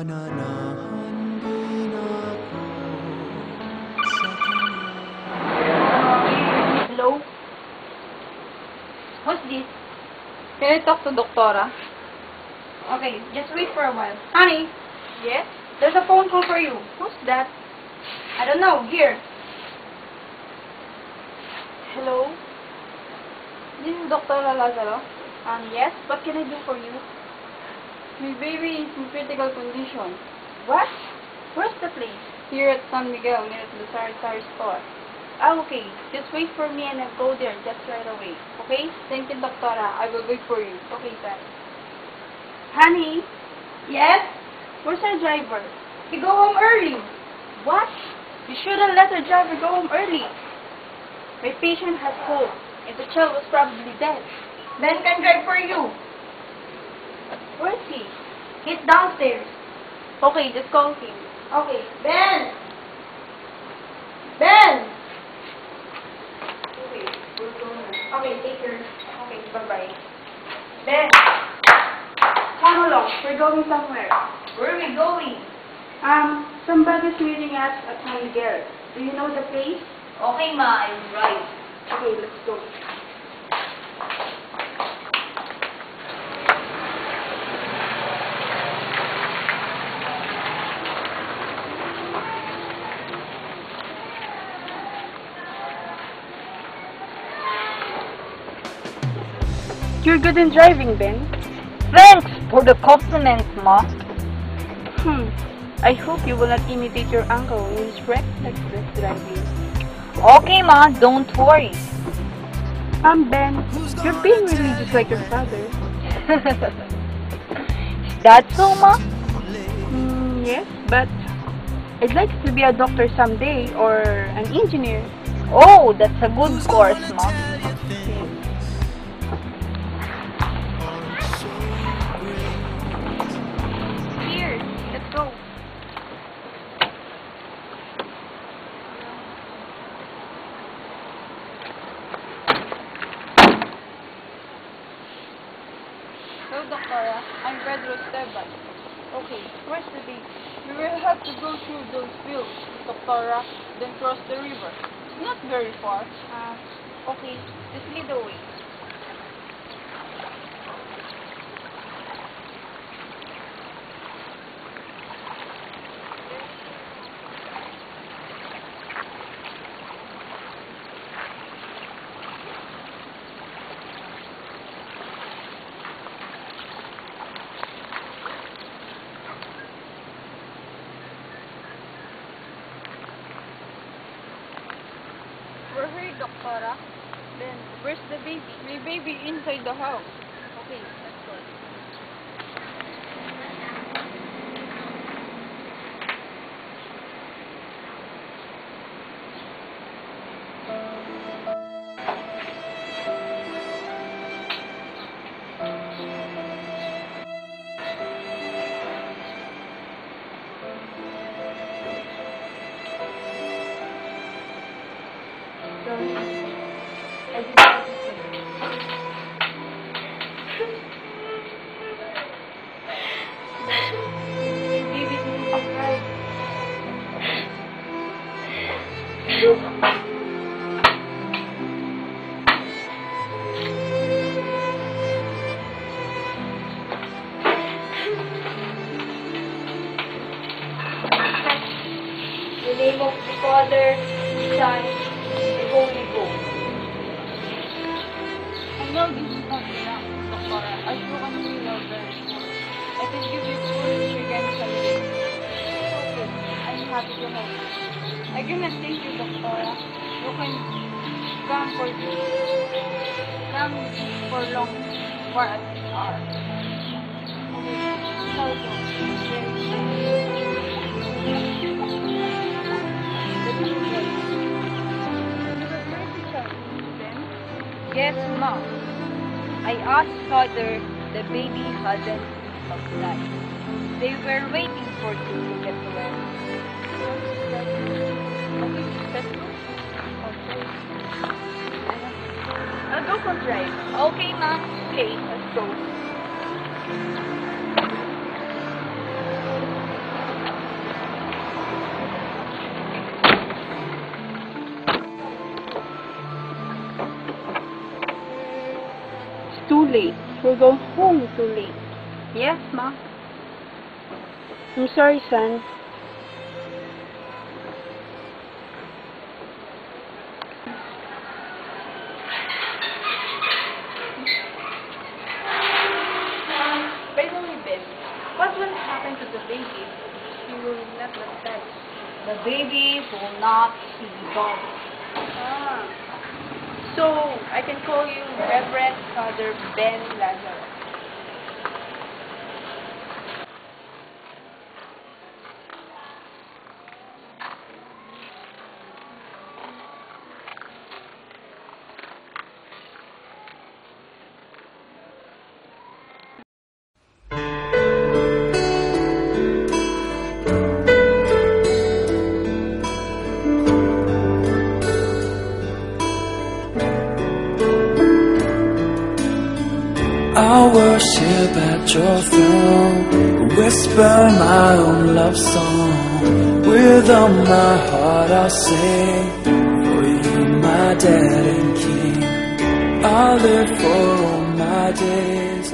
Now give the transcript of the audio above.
Nananahan din ako sa kanya. Hello? What's this? Can I talk to Doktora? Okay, just wait for a while. Honey, Yes? there's a phone call for you. Who's that? I don't know. Here. Hello? This is Dr. Lazaro. Yes? What can I do for you? My baby is in critical condition. What? Where's the place? Here at San Miguel, near the Sari store. Ah, okay. Just wait for me and I'll go there just right away. Okay? Thank you, Doktora. I will wait for you. Okay, sir. Honey? Yes? Where's our driver? He go home early. What? You shouldn't let the driver go home early. My patient has cold, and the child was probably dead. Ben can drive for you. Where is he? He's downstairs. Okay, just call him. Okay, Ben! Ben! Okay, we're going now. Okay, take care. Okay, bye-bye. Ben! Come along. We're going somewhere. Where are we going? Somebody's meeting us at San Miguel. Do you know the place? Okay, Ma. I'm right. Okay, let's go. You're good in driving, Ben. Thanks for the compliment, Ma. I hope you will not imitate your uncle in his reckless driving. Okay, Ma, don't worry. Ben, you're being really just like your father. Is that so, Ma? Yes, but I'd like to be a doctor someday or an engineer. Oh, that's a good course, Ma. Here, let's go. So, Doktora, I'm Pedro Esteban. Okay, where's the baby? We will have to go through those fields, Doktora, then cross the river. It's not very far. Okay, just lead the way. We're here, Doktora. Then, where's the baby? My baby inside the house. Okay, let's go. Sorry. I didn't know Baby didn't cry. In the name of the Father, the Son, and the Holy Ghost. I know this is not enough, Doktora. As you can see, you're very poor. I can give you food, chicken, salad. Okay, I'm happy to help you. I cannot thank you, Doktora. You can come for long for at hour. Okay, Yes, Ma. I asked Father, the baby hadn't died. They were waiting for you to get well. Okay, let's go. Okay. I'll go for drive. Okay, Ma. Okay, let's go. late. We're going home too late. Yes, Ma. I'm sorry, son. By the way, Ben, what will happen to the baby if she will not baptize? The baby will not see God. So, I can call you Reverend Father Ben Lazarus. I'll worship at your throne, whisper my own love song. With all my heart I'll sing for you, my dad and king. I'll live for all my days